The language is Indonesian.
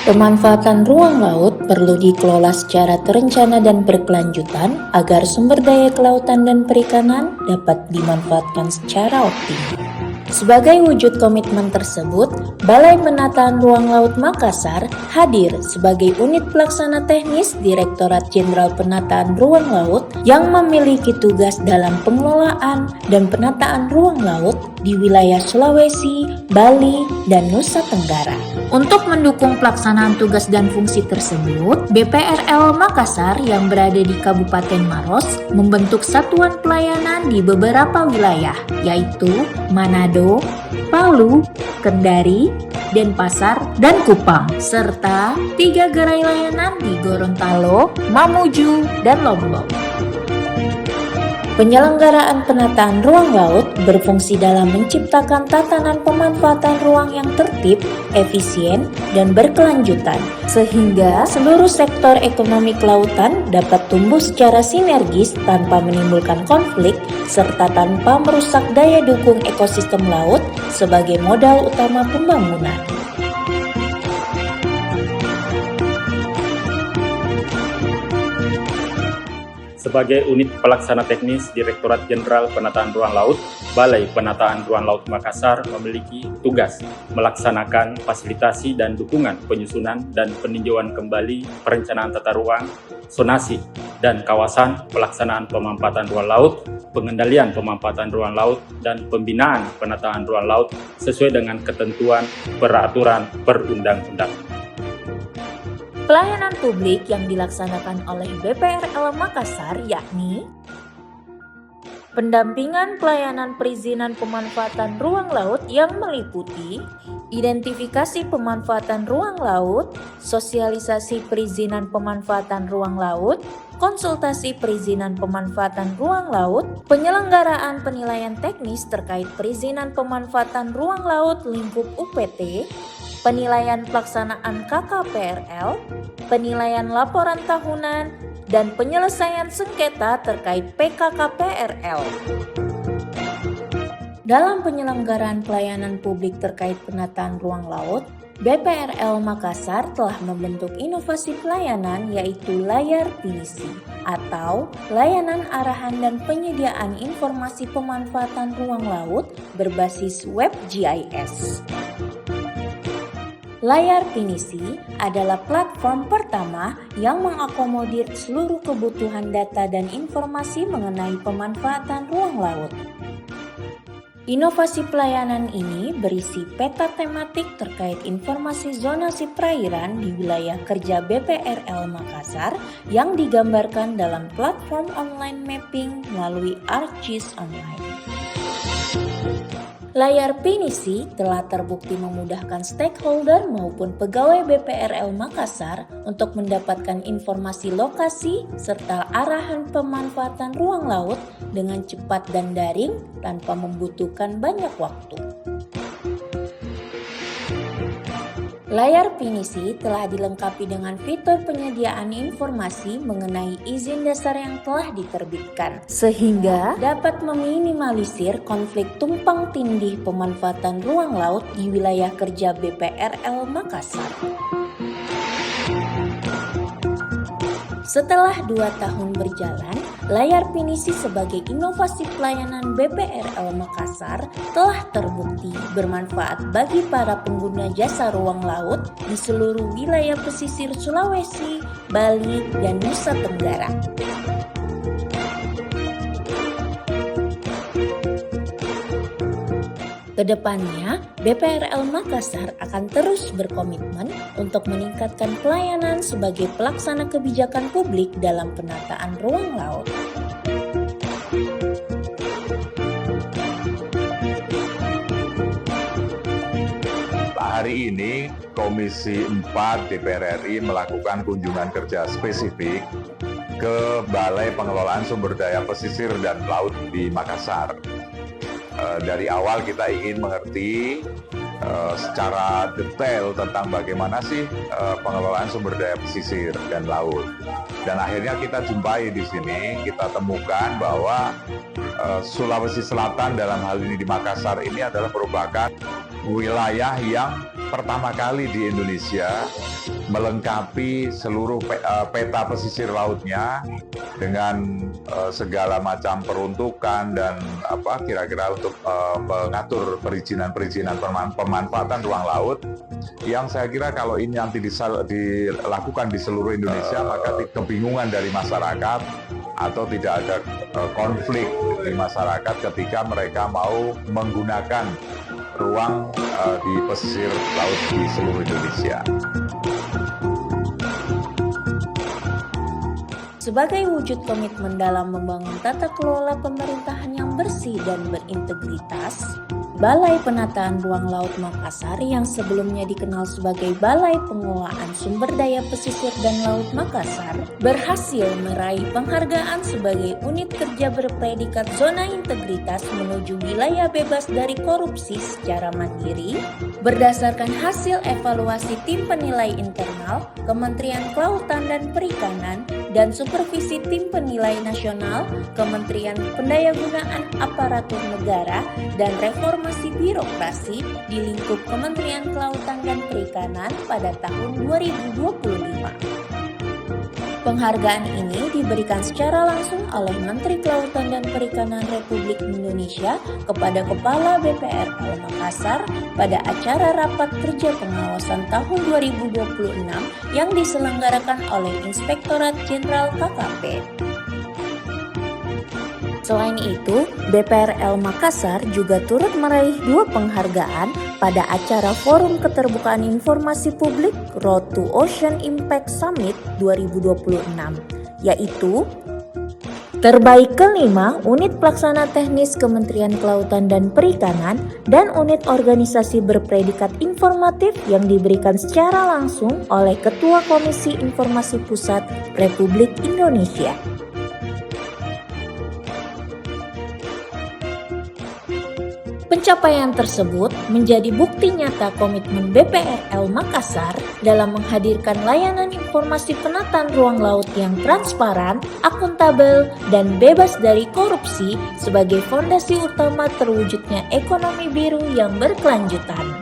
Pemanfaatan ruang laut perlu dikelola secara terencana dan berkelanjutan agar sumber daya kelautan dan perikanan dapat dimanfaatkan secara optimal. Sebagai wujud komitmen tersebut, Balai Penataan Ruang Laut Makassar hadir sebagai unit pelaksana teknis Direktorat Jenderal Penataan Ruang Laut yang memiliki tugas dalam pengelolaan dan penataan ruang laut di wilayah Sulawesi, Bali, dan Nusa Tenggara. Untuk mendukung pelaksanaan tugas dan fungsi tersebut, BPRL Makassar yang berada di Kabupaten Maros membentuk satuan pelayanan di beberapa wilayah, yaitu Manado, Palu, Kendari, Denpasar, dan Kupang, serta 3 gerai layanan di Gorontalo, Mamuju, dan Lombok. Penyelenggaraan penataan ruang laut berfungsi dalam menciptakan tatanan pemanfaatan ruang yang tertib, efisien, dan berkelanjutan, sehingga seluruh sektor ekonomi kelautan dapat tumbuh secara sinergis tanpa menimbulkan konflik, serta tanpa merusak daya dukung ekosistem laut sebagai modal utama pembangunan. Sebagai unit pelaksana teknis Direktorat Jenderal Penataan Ruang Laut, Balai Penataan Ruang Laut Makassar memiliki tugas melaksanakan fasilitasi dan dukungan penyusunan dan peninjauan kembali perencanaan tata ruang, zonasi, dan kawasan pelaksanaan pemanfaatan ruang laut, pengendalian pemanfaatan ruang laut, dan pembinaan penataan ruang laut sesuai dengan ketentuan peraturan perundang-undangan. Pelayanan publik yang dilaksanakan oleh BPRL Makassar yakni pendampingan pelayanan perizinan pemanfaatan ruang laut yang meliputi identifikasi pemanfaatan ruang laut, sosialisasi perizinan pemanfaatan ruang laut, konsultasi perizinan pemanfaatan ruang laut, penyelenggaraan penilaian teknis terkait perizinan pemanfaatan ruang laut lingkup UPT, penilaian pelaksanaan KKPRL, penilaian laporan tahunan, dan penyelesaian sengketa terkait PKKPRL. Dalam penyelenggaraan pelayanan publik terkait penataan ruang laut, BPRL Makassar telah membentuk inovasi pelayanan yaitu layar pinisi atau layanan arahan dan penyediaan informasi pemanfaatan ruang laut berbasis web GIS. Layar pinisi adalah platform pertama yang mengakomodir seluruh kebutuhan data dan informasi mengenai pemanfaatan ruang laut. Inovasi pelayanan ini berisi peta tematik terkait informasi zonasi perairan di wilayah kerja BPRL Makassar yang digambarkan dalam platform online mapping melalui ArcGIS Online. Layar pinisi telah terbukti memudahkan stakeholder maupun pegawai BPRL Makassar untuk mendapatkan informasi lokasi serta arahan pemanfaatan ruang laut dengan cepat dan daring tanpa membutuhkan banyak waktu. Layar pinisi telah dilengkapi dengan fitur penyediaan informasi mengenai izin dasar yang telah diterbitkan, sehingga dapat meminimalisir konflik tumpang tindih pemanfaatan ruang laut di wilayah kerja BPRL Makassar. Setelah 2 tahun berjalan, layar pinisi sebagai inovasi pelayanan BPRL Makassar telah terbukti bermanfaat bagi para pengguna jasa ruang laut di seluruh wilayah pesisir Sulawesi, Bali, dan Nusa Tenggara. Kedepannya, BPRL Makassar akan terus berkomitmen untuk meningkatkan pelayanan sebagai pelaksana kebijakan publik dalam penataan ruang laut. Hari ini Komisi 4 DPR RI melakukan kunjungan kerja spesifik ke Balai Pengelolaan Sumber Daya Pesisir dan Laut di Makassar. Dari awal kita ingin mengerti secara detail tentang bagaimana sih pengelolaan sumber daya pesisir dan laut. Dan akhirnya kita jumpai di sini, kita temukan bahwa Sulawesi Selatan dalam hal ini di Makassar ini adalah merupakan wilayah yang pertama kali di Indonesia melengkapi seluruh peta pesisir lautnya dengan segala macam peruntukan dan kira-kira untuk mengatur perizinan pemanfaatan ruang laut, yang saya kira kalau ini nanti dilakukan di seluruh Indonesia, maka kebingungan dari masyarakat atau tidak ada konflik di masyarakat ketika mereka mau menggunakan ruang di pesisir laut di seluruh Indonesia. Sebagai wujud komitmen dalam membangun tata kelola pemerintahan yang bersih dan berintegritas, Balai Penataan Ruang Laut Makassar yang sebelumnya dikenal sebagai Balai Pengelolaan Sumber Daya Pesisir dan Laut Makassar berhasil meraih penghargaan sebagai unit kerja berpredikat zona integritas menuju wilayah bebas dari korupsi secara mandiri berdasarkan hasil evaluasi tim penilai internal Kementerian Kelautan dan Perikanan dan supervisi tim penilai nasional Kementerian Pendayagunaan Aparatur Negara dan Reformasi Birokrasi di lingkup Kementerian Kelautan dan Perikanan pada tahun 2025. Penghargaan ini diberikan secara langsung oleh Menteri Kelautan dan Perikanan Republik Indonesia kepada Kepala BPRL Makassar pada acara Rapat Kerja Pengawasan tahun 2026 yang diselenggarakan oleh Inspektorat Jenderal KKP. Selain itu, BPRL Makassar juga turut meraih 2 penghargaan pada acara Forum Keterbukaan Informasi Publik Road to Ocean Impact Summit 2026, yaitu terbaik kelima Unit Pelaksana Teknis Kementerian Kelautan dan Perikanan dan Unit Organisasi Berpredikat Informatif yang diberikan secara langsung oleh Ketua Komisi Informasi Pusat Republik Indonesia. Pencapaian tersebut menjadi bukti nyata komitmen BPRL Makassar dalam menghadirkan layanan informasi penataan ruang laut yang transparan, akuntabel, dan bebas dari korupsi sebagai fondasi utama terwujudnya ekonomi biru yang berkelanjutan.